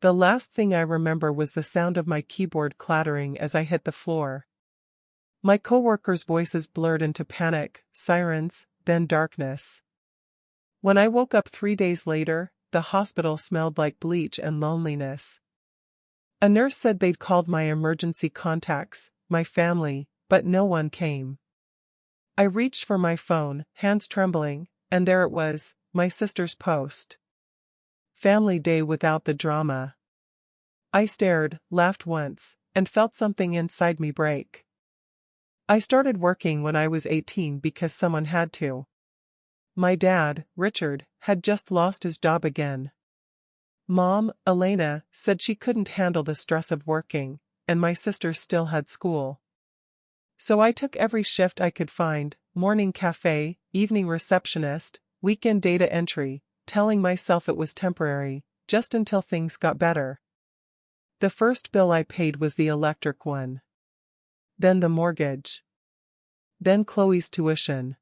The last thing I remember was the sound of my keyboard clattering as I hit the floor. My coworkers' voices blurred into panic, sirens, then darkness. When I woke up 3 days later, the hospital smelled like bleach and loneliness. A nurse said they'd called my emergency contacts, my family, but no one came. I reached for my phone, hands trembling, and there it was, my sister's post. Family day without the drama. I stared, laughed once, and felt something inside me break. I started working when I was 18 because someone had to. My dad, Richard, had just lost his job again. Mom, Elena, said she couldn't handle the stress of working, and my sister still had school. So I took every shift I could find, morning cafe, evening receptionist, weekend data entry, telling myself it was temporary, just until things got better. The first bill I paid was the electric one. Then the mortgage. Then Chloe's tuition.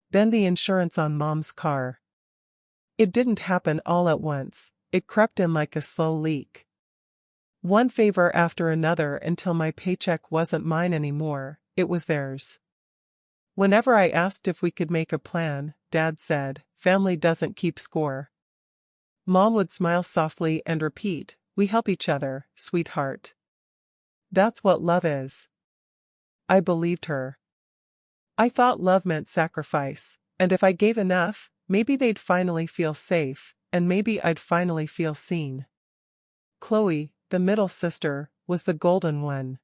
Then the insurance on Mom's car. It didn't happen all at once, it crept in like a slow leak. One favor after another until my paycheck wasn't mine anymore, it was theirs. Whenever I asked if we could make a plan, Dad said, "Family doesn't keep score." Mom would smile softly and repeat, "We help each other, sweetheart. That's what love is." I believed her. I thought love meant sacrifice, and if I gave enough, maybe they'd finally feel safe, and maybe I'd finally feel seen. Chloe, the middle sister, was the golden one.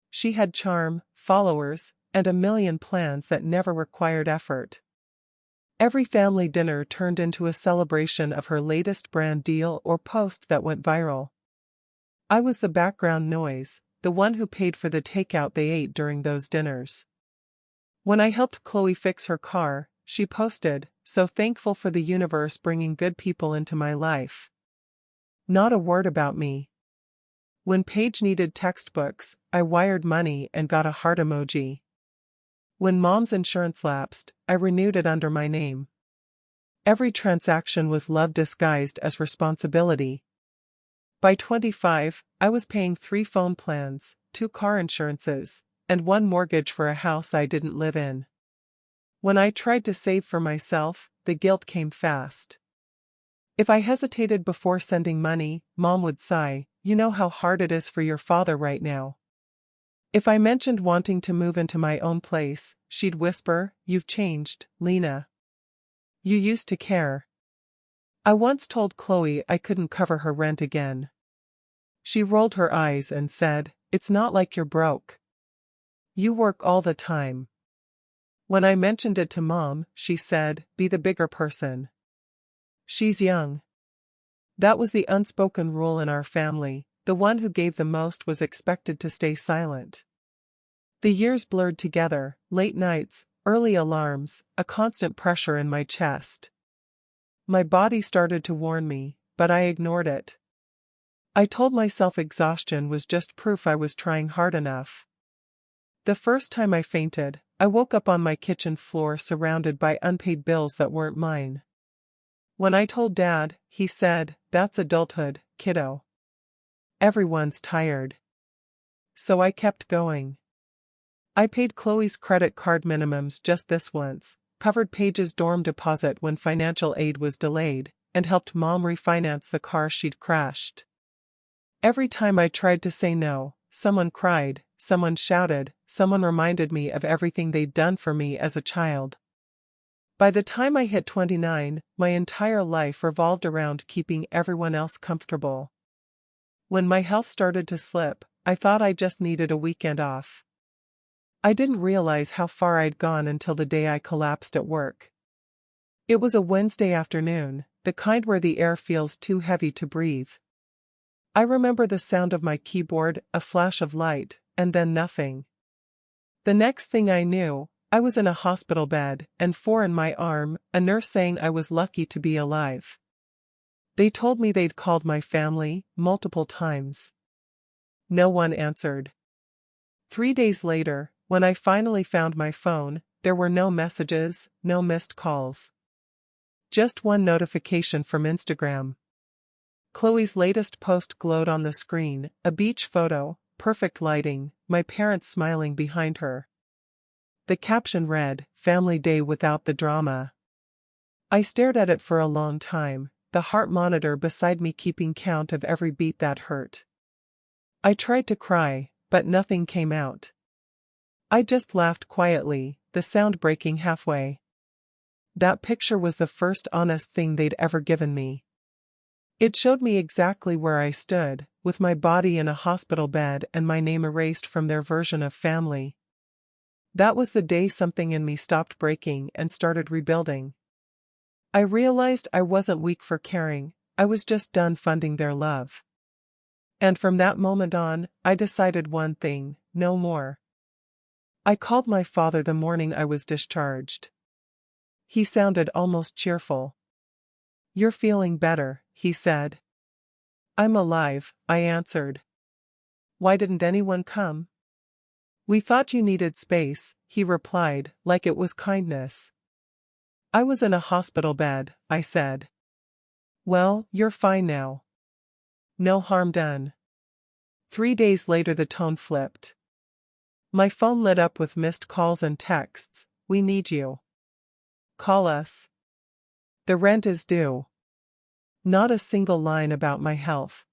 She had charm, followers, and a million plans that never required effort. Every family dinner turned into a celebration of her latest brand deal or post that went viral. I was the background noise, the one who paid for the takeout they ate during those dinners. When I helped Chloe fix her car, she posted, "So thankful for the universe bringing good people into my life." Not a word about me. When Paige needed textbooks, I wired money and got a heart emoji. When Mom's insurance lapsed, I renewed it under my name. Every transaction was love disguised as responsibility. By 25, I was paying 3 phone plans, 2 car insurances, and 1 mortgage for a house I didn't live in. When I tried to save for myself, the guilt came fast. If I hesitated before sending money, Mom would sigh, "You know how hard it is for your father right now." If I mentioned wanting to move into my own place, she'd whisper, "You've changed, Lena. You used to care." I once told Chloe I couldn't cover her rent again. She rolled her eyes and said, "It's not like you're broke. You work all the time." When I mentioned it to Mom, she said, "Be the bigger person. She's young." That was the unspoken rule in our family, the one who gave the most was expected to stay silent. The years blurred together, late nights, early alarms, a constant pressure in my chest. My body started to warn me, but I ignored it. I told myself exhaustion was just proof I was trying hard enough. The first time I fainted, I woke up on my kitchen floor surrounded by unpaid bills that weren't mine. When I told Dad, he said, "That's adulthood, kiddo. Everyone's tired." So I kept going. I paid Chloe's credit card minimums just this once, covered Paige's dorm deposit when financial aid was delayed, and helped Mom refinance the car she'd crashed. Every time I tried to say no, someone cried, someone shouted, someone reminded me of everything they'd done for me as a child. By the time I hit 29, my entire life revolved around keeping everyone else comfortable. When my health started to slip, I thought I just needed a weekend off. I didn't realize how far I'd gone until the day I collapsed at work. It was a Wednesday afternoon, the kind where the air feels too heavy to breathe. I remember the sound of my keyboard, a flash of light, and then nothing. The next thing I knew, I was in a hospital bed, and 4 in my arm, a nurse saying I was lucky to be alive. They told me they'd called my family, multiple times. No one answered. 3 days later, when I finally found my phone, there were no messages, no missed calls. Just one notification from Instagram. Chloe's latest post glowed on the screen, a beach photo, perfect lighting, my parents smiling behind her. The caption read, "Family Day without the drama." I stared at it for a long time, the heart monitor beside me keeping count of every beat that hurt. I tried to cry, but nothing came out. I just laughed quietly, the sound breaking halfway. That picture was the first honest thing they'd ever given me. It showed me exactly where I stood, with my body in a hospital bed and my name erased from their version of family. That was the day something in me stopped breaking and started rebuilding. I realized I wasn't weak for caring, I was just done funding their love. And from that moment on, I decided one thing, no more. I called my father the morning I was discharged. He sounded almost cheerful. "You're feeling better," he said. "I'm alive," I answered. "Why didn't anyone come?" "We thought you needed space," he replied, like it was kindness. "I was in a hospital bed," I said. "Well, you're fine now. No harm done." 3 days later the tone flipped. My phone lit up with missed calls and texts, "We need you. Call us. The rent is due." Not a single line about my health.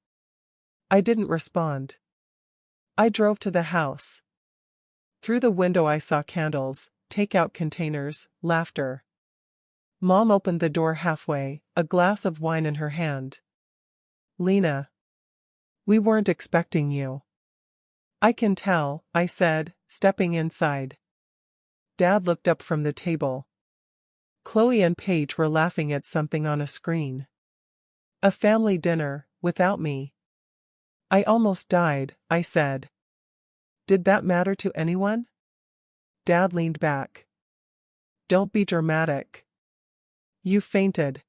I didn't respond. I drove to the house. Through the window I saw candles, takeout containers, laughter. Mom opened the door halfway, a glass of wine in her hand. "Lena. We weren't expecting you." "I can tell," I said, stepping inside. Dad looked up from the table. Chloe and Paige were laughing at something on a screen. A family dinner, without me. "I almost died," I said. "Did that matter to anyone?" Dad leaned back. "Don't be dramatic. You fainted."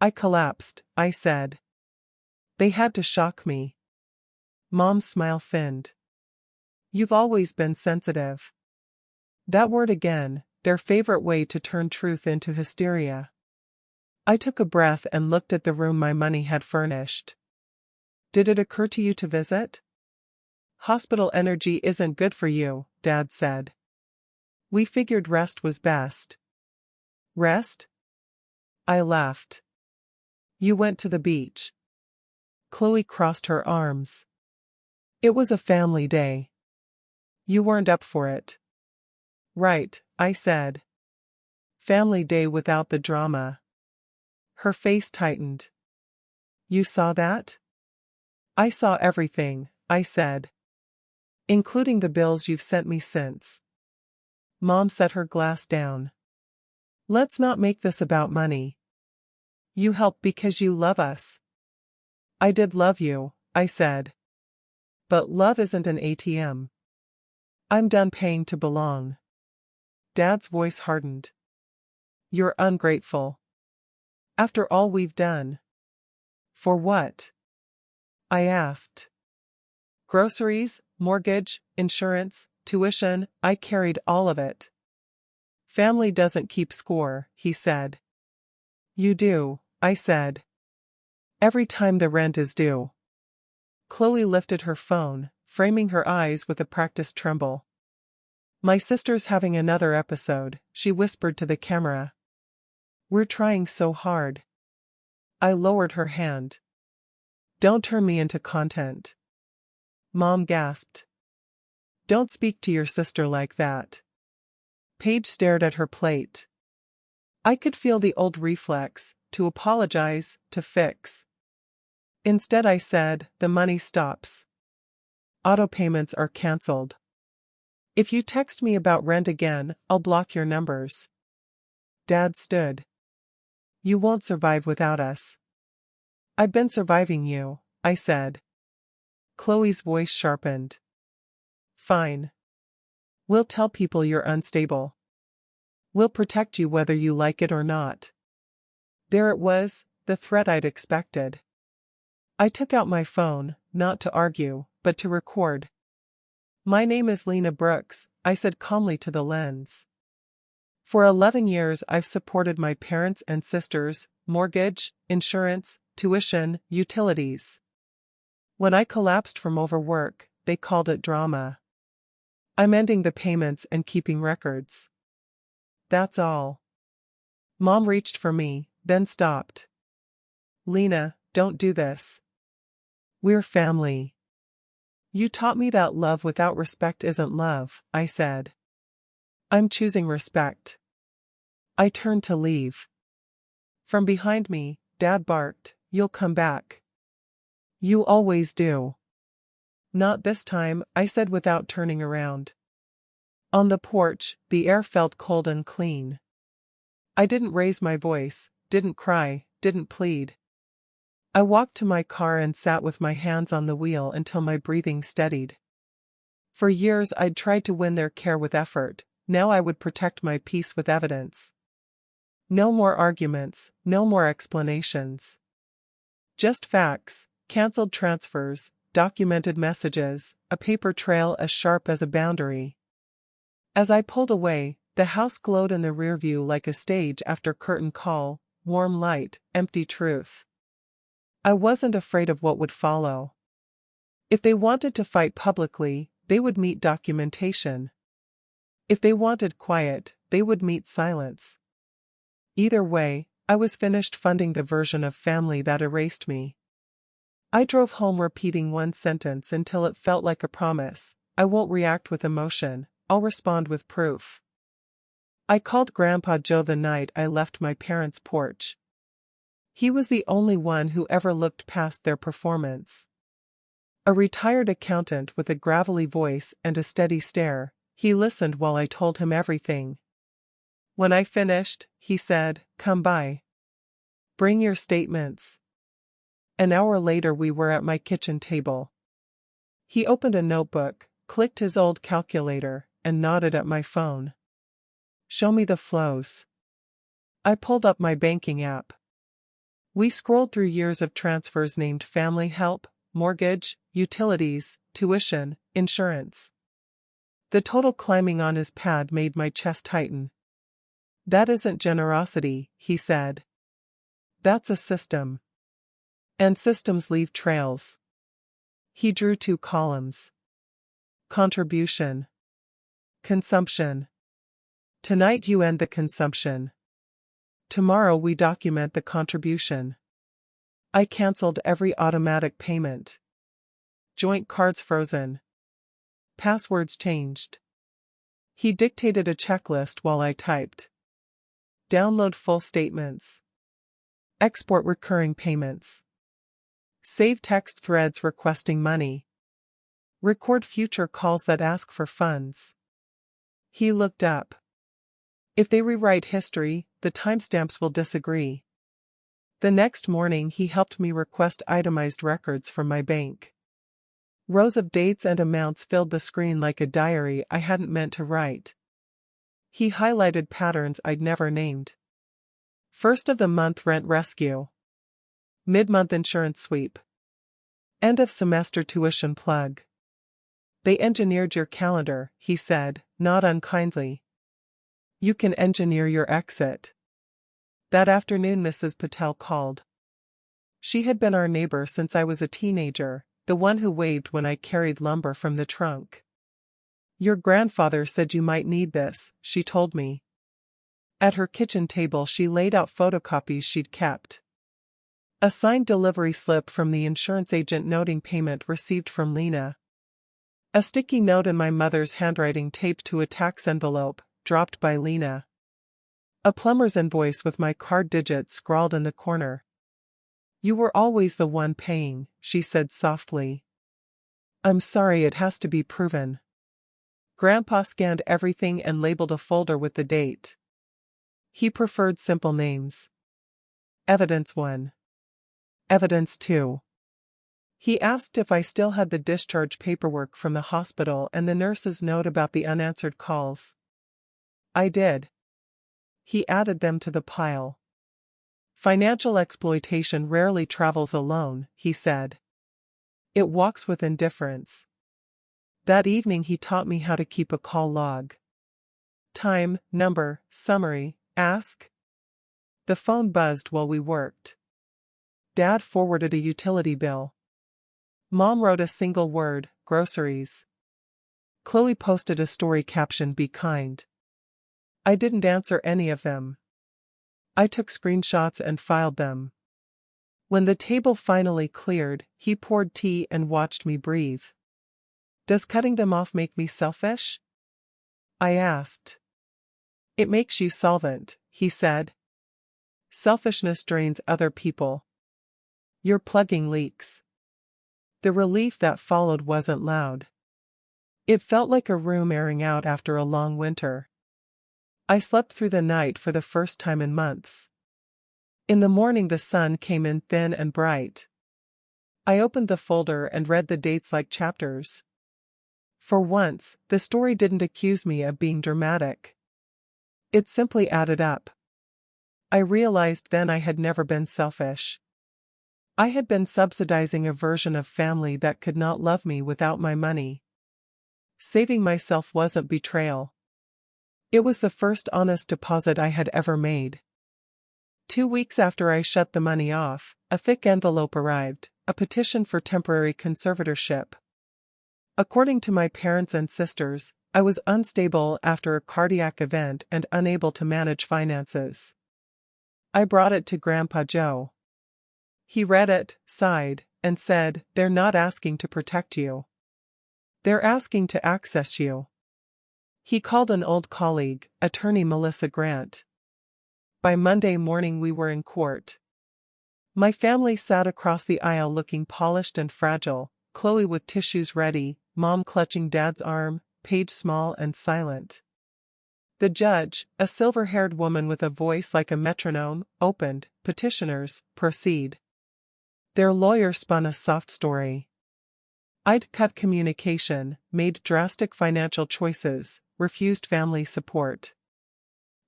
"I collapsed," I said. "They had to shock me." Mom's smile thinned. "You've always been sensitive." That word again, their favorite way to turn truth into hysteria. I took a breath and looked at the room my money had furnished. "Did it occur to you to visit?" "Hospital energy isn't good for you," Dad said. "We figured rest was best." "Rest?" I laughed. "You went to the beach." Chloe crossed her arms. "It was a family day. You weren't up for it." "Right," I said. "Family day without the drama." Her face tightened. "You saw that?" "I saw everything," I said. "Including the bills you've sent me since." Mom set her glass down. "Let's not make this about money. You help because you love us." "I did love you," I said. "But love isn't an ATM. I'm done paying to belong." Dad's voice hardened. "You're ungrateful. After all we've done." "For what?" I asked. "Groceries, mortgage, insurance, tuition, I carried all of it." "Family doesn't keep score," he said. "You do," I said. "Every time the rent is due." Chloe lifted her phone, framing her eyes with a practiced tremble. "My sister's having another episode," she whispered to the camera. "We're trying so hard." I lowered her hand. "Don't turn me into content." Mom gasped. "Don't speak to your sister like that." Paige stared at her plate. I could feel the old reflex, to apologize, to fix. Instead I said, "The money stops. Auto payments are cancelled. If you text me about rent again, I'll block your numbers." Dad stood. "You won't survive without us." "I've been surviving you," I said. Chloe's voice sharpened. "Fine. We'll tell people you're unstable. We'll protect you whether you like it or not." There it was, the threat I'd expected. I took out my phone, not to argue, but to record. "My name is Lena Brooks," I said calmly to the lens. "For 11 years I've supported my parents and sisters, mortgage, insurance, tuition, utilities. When I collapsed from overwork, they called it drama. I'm ending the payments and keeping records. That's all. Mom reached for me, then stopped. Lena, don't do this. We're family. You taught me that love without respect isn't love, I said. I'm choosing respect. I turned to leave. From behind me, Dad barked, "You'll come back." You always do. Not this time, I said without turning around. On the porch, the air felt cold and clean. I didn't raise my voice, didn't cry, didn't plead. I walked to my car and sat with my hands on the wheel until my breathing steadied. For years I'd tried to win their care with effort, now I would protect my peace with evidence. No more arguments, no more explanations. Just facts, cancelled transfers, documented messages, a paper trail as sharp as a boundary. As I pulled away, the house glowed in the rearview like a stage after curtain call, warm light, empty truth. I wasn't afraid of what would follow. If they wanted to fight publicly, they would meet documentation. If they wanted quiet, they would meet silence. Either way, I was finished funding the version of family that erased me. I drove home repeating one sentence until it felt like a promise: I won't react with emotion, I'll respond with proof. I called Grandpa Joe the night I left my parents' porch. He was the only one who ever looked past their performance. A retired accountant with a gravelly voice and a steady stare, he listened while I told him everything. When I finished, he said, "Come by. Bring your statements." An hour later we were at my kitchen table. He opened a notebook, clicked his old calculator, and nodded at my phone. "Show me the flows." I pulled up my banking app. We scrolled through years of transfers named family help, mortgage, utilities, tuition, insurance. The total climbing on his pad made my chest tighten. "That isn't generosity," he said. "That's a system. And systems leave trails." He drew 2 columns. Contribution. Consumption. Tonight you end the consumption. Tomorrow we document the contribution. I cancelled every automatic payment. Joint cards frozen. Passwords changed. He dictated a checklist while I typed. Download full statements. Export recurring payments. Save text threads requesting money. Record future calls that ask for funds. He looked up. If they rewrite history, the timestamps will disagree. The next morning he helped me request itemized records from my bank. Rows of dates and amounts filled the screen like a diary I hadn't meant to write. He highlighted patterns I'd never named. First of the month rent rescue. Mid-month insurance sweep. End of semester tuition plug. They engineered your calendar, he said, not unkindly. You can engineer your exit. That afternoon Mrs. Patel called. She had been our neighbor since I was a teenager, the one who waved when I carried lumber from the trunk. Your grandfather said you might need this, she told me. At her kitchen table she laid out photocopies she'd kept. A signed delivery slip from the insurance agent noting payment received from Lena. A sticky note in my mother's handwriting taped to a tax envelope, dropped by Lena. A plumber's invoice with my card digits scrawled in the corner. You were always the one paying, she said softly. I'm sorry, it has to be proven. Grandpa scanned everything and labeled a folder with the date. He preferred simple names. Evidence 1. Evidence 2. He asked if I still had the discharge paperwork from the hospital and the nurse's note about the unanswered calls. I did. He added them to the pile. Financial exploitation rarely travels alone, he said. It walks with indifference. That evening he taught me how to keep a call log. Time, number, summary, ask. The phone buzzed while we worked. Dad forwarded a utility bill. Mom wrote a single word, groceries. Chloe posted a story caption, "Be kind." I didn't answer any of them. I took screenshots and filed them. When the table finally cleared, he poured tea and watched me breathe. "Does cutting them off make me selfish?" I asked. "It makes you solvent," he said. "Selfishness drains other people. You're plugging leaks." The relief that followed wasn't loud. It felt like a room airing out after a long winter. I slept through the night for the first time in months. In the morning the sun came in thin and bright. I opened the folder and read the dates like chapters. For once, the story didn't accuse me of being dramatic. It simply added up. I realized then I had never been selfish. I had been subsidizing a version of family that could not love me without my money. Saving myself wasn't betrayal. It was the first honest deposit I had ever made. 2 weeks after I shut the money off, a thick envelope arrived, a petition for temporary conservatorship. According to my parents and sisters, I was unstable after a cardiac event and unable to manage finances. I brought it to Grandpa Joe. He read it, sighed, and said, "They're not asking to protect you. They're asking to access you." He called an old colleague, attorney Melissa Grant. By Monday morning we were in court. My family sat across the aisle looking polished and fragile, Chloe with tissues ready, Mom clutching Dad's arm, Paige small and silent. The judge, a silver-haired woman with a voice like a metronome, opened, "Petitioners, proceed." Their lawyer spun a soft story. I'd cut communication, made drastic financial choices, refused family support.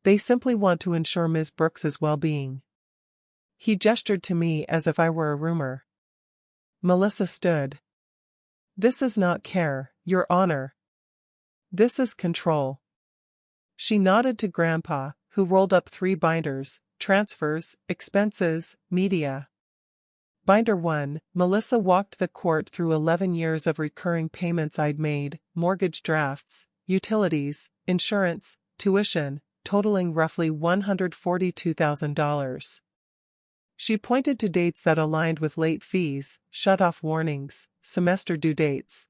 They simply want to ensure Ms. Brooks's well-being. He gestured to me as if I were a rumor. Melissa stood. "This is not care, Your Honor. This is control." She nodded to Grandpa, who rolled up 3 binders, transfers, expenses, media. Binder 1, Melissa walked the court through 11 years of recurring payments I'd made, mortgage drafts, utilities, insurance, tuition, totaling roughly $142,000. She pointed to dates that aligned with late fees, shut-off warnings, semester due dates.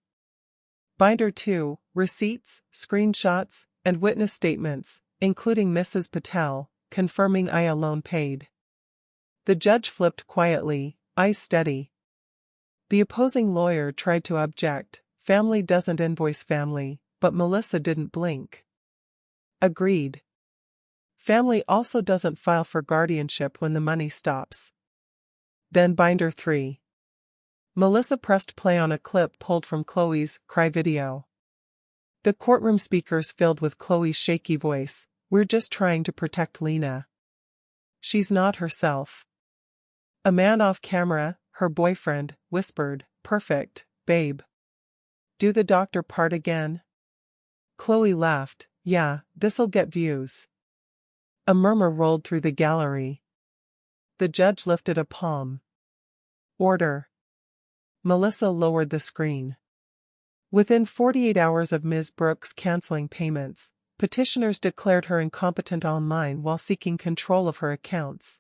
Binder 2, receipts, screenshots, and witness statements, including Mrs. Patel, confirming I alone paid. The judge flipped quietly, eyes steady. The opposing lawyer tried to object, "Family doesn't invoice family," but Melissa didn't blink. Agreed. Family also doesn't file for guardianship when the money stops. Then Binder 3. Melissa pressed play on a clip pulled from Chloe's cry video. The courtroom speakers filled with Chloe's shaky voice, "We're just trying to protect Lena. She's not herself." A man off camera, her boyfriend, whispered, "Perfect, babe. Do the doctor part again?" Chloe laughed, "Yeah, this'll get views." A murmur rolled through the gallery. The judge lifted a palm. "Order." Melissa lowered the screen. Within 48 hours of Ms. Brooks canceling payments, petitioners declared her incompetent online while seeking control of her accounts.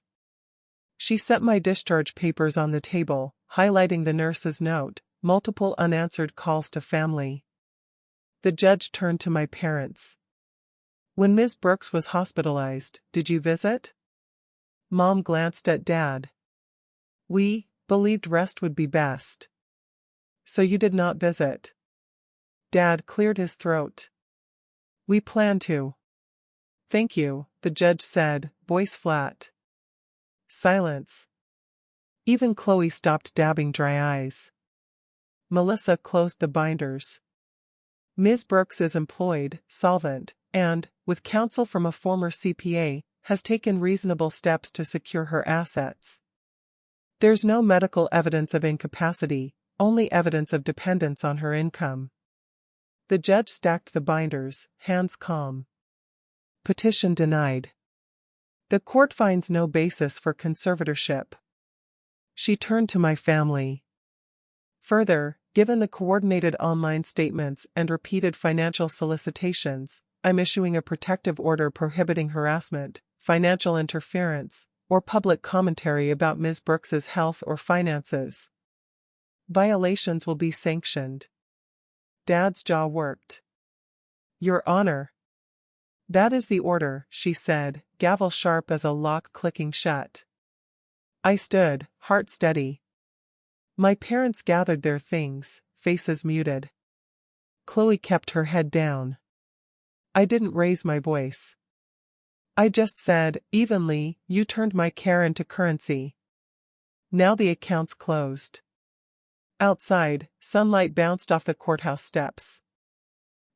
She set my discharge papers on the table, highlighting the nurse's note, multiple unanswered calls to family. The judge turned to my parents. "When Ms. Brooks was hospitalized, did you visit?" Mom glanced at Dad. "We believed rest would be best. So you did not visit?" Dad cleared his throat. "We plan to." "Thank you," the judge said, voice flat. Silence. Even Chloe stopped dabbing dry eyes. Melissa closed the binders. "Ms. Brooks is employed, solvent, and, with counsel from a former CPA, has taken reasonable steps to secure her assets. There's no medical evidence of incapacity, only evidence of dependence on her income." The judge stacked the binders, hands calm. Petition denied. The court finds no basis for conservatorship. She turned to my family. Further, given the coordinated online statements and repeated financial solicitations, I'm issuing a protective order prohibiting harassment, financial interference, or public commentary about Ms. Brooks's health or finances. Violations will be sanctioned. Dad's jaw worked. Your Honor. That is the order, she said, gavel sharp as a lock clicking shut. I stood, heart steady. My parents gathered their things, faces muted. Chloe kept her head down. I didn't raise my voice. I just said, evenly, you turned my care into currency. Now the account's closed. Outside, sunlight bounced off the courthouse steps.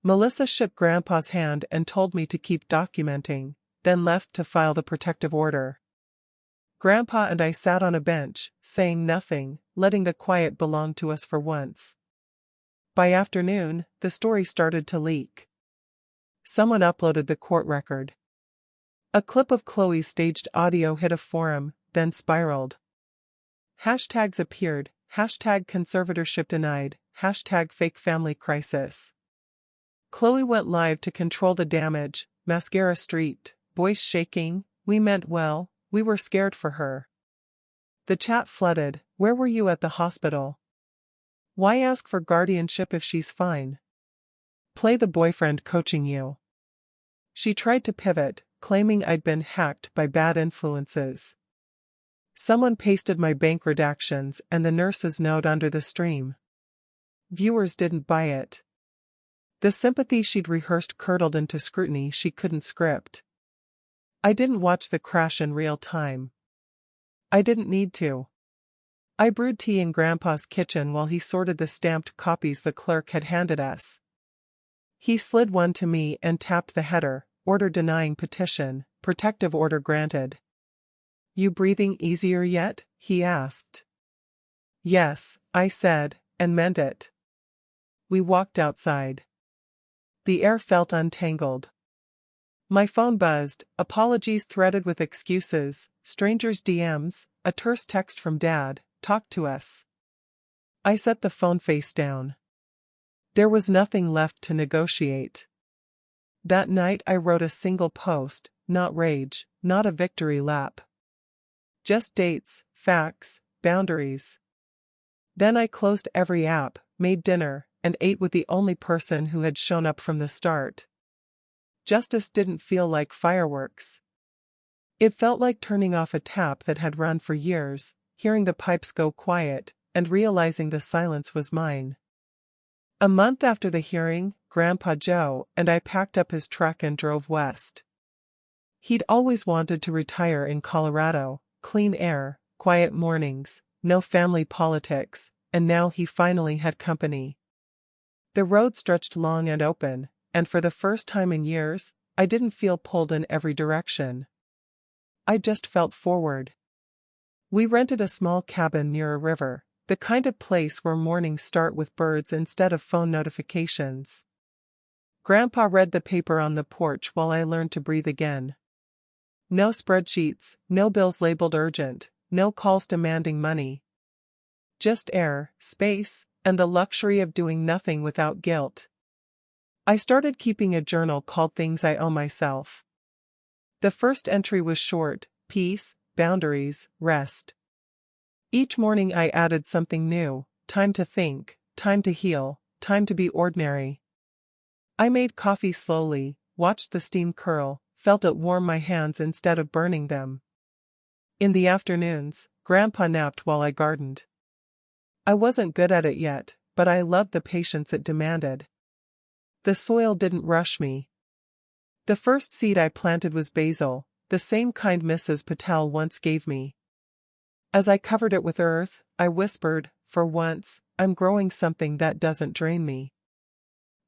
Melissa shook Grandpa's hand and told me to keep documenting, then left to file the protective order. Grandpa and I sat on a bench, saying nothing, letting the quiet belong to us for once. By afternoon, the story started to leak. Someone uploaded the court record. A clip of Chloe's staged audio hit a forum, then spiraled. Hashtags appeared, hashtag conservatorship denied, hashtag fake family crisis. Chloe went live to control the damage, mascara streaked, voice shaking, we meant well, we were scared for her. The chat flooded, where were you at the hospital? Why ask for guardianship if she's fine? Play the boyfriend coaching you. She tried to pivot, claiming I'd been hacked by bad influences. Someone pasted my bank redactions and the nurse's note under the stream. Viewers didn't buy it. The sympathy she'd rehearsed curdled into scrutiny she couldn't script. I didn't watch the crash in real time. I didn't need to. I brewed tea in Grandpa's kitchen while he sorted the stamped copies the clerk had handed us. He slid one to me and tapped the header, order denying petition, protective order granted. You breathing easier yet? He asked. Yes, I said, and meant it. We walked outside. The air felt untangled. My phone buzzed, apologies threaded with excuses, strangers' DMs, a terse text from Dad, talk to us. I set the phone face down. There was nothing left to negotiate. That night I wrote a single post, not rage, not a victory lap. Just dates, facts, boundaries. Then I closed every app, made dinner, and ate with the only person who had shown up from the start. Justice didn't feel like fireworks. It felt like turning off a tap that had run for years, hearing the pipes go quiet, and realizing the silence was mine. A month after the hearing, Grandpa Joe and I packed up his truck and drove west. He'd always wanted to retire in Colorado, clean air, quiet mornings, no family politics, and now he finally had company. The road stretched long and open, and for the first time in years, I didn't feel pulled in every direction. I just felt forward. We rented a small cabin near a river, the kind of place where mornings start with birds instead of phone notifications. Grandpa read the paper on the porch while I learned to breathe again. No spreadsheets, no bills labeled urgent, no calls demanding money. Just air, space, and the luxury of doing nothing without guilt. I started keeping a journal called Things I Owe Myself. The first entry was short: peace, boundaries, rest. Each morning I added something new: time to think, time to heal, time to be ordinary. I made coffee slowly, watched the steam curl, felt it warm my hands instead of burning them. In the afternoons, Grandpa napped while I gardened. I wasn't good at it yet, but I loved the patience it demanded. The soil didn't rush me. The first seed I planted was basil, the same kind Mrs. Patel once gave me. As I covered it with earth, I whispered, for once, I'm growing something that doesn't drain me.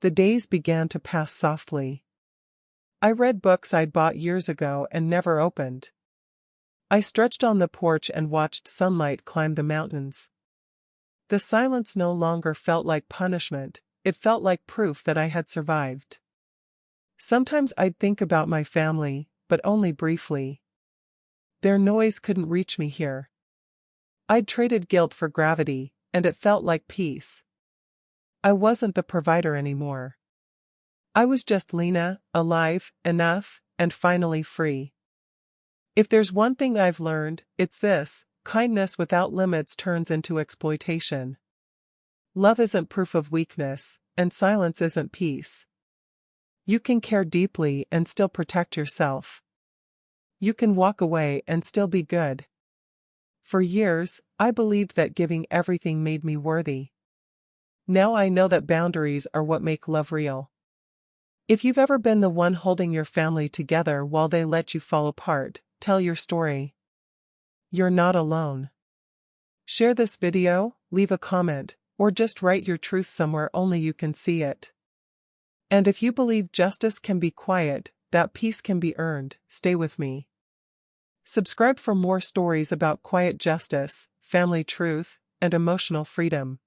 The days began to pass softly. I read books I'd bought years ago and never opened. I stretched on the porch and watched sunlight climb the mountains. The silence no longer felt like punishment, it felt like proof that I had survived. Sometimes I'd think about my family, but only briefly. Their noise couldn't reach me here. I'd traded guilt for gravity, and it felt like peace. I wasn't the provider anymore. I was just Lena, alive, enough, and finally free. If there's one thing I've learned, it's this: kindness without limits turns into exploitation. Love isn't proof of weakness, and silence isn't peace. You can care deeply and still protect yourself. You can walk away and still be good. For years, I believed that giving everything made me worthy. Now I know that boundaries are what make love real. If you've ever been the one holding your family together while they let you fall apart, tell your story. You're not alone. Share this video, leave a comment, or just write your truth somewhere only you can see it. And if you believe justice can be quiet, that peace can be earned, stay with me. Subscribe for more stories about quiet justice, family truth, and emotional freedom.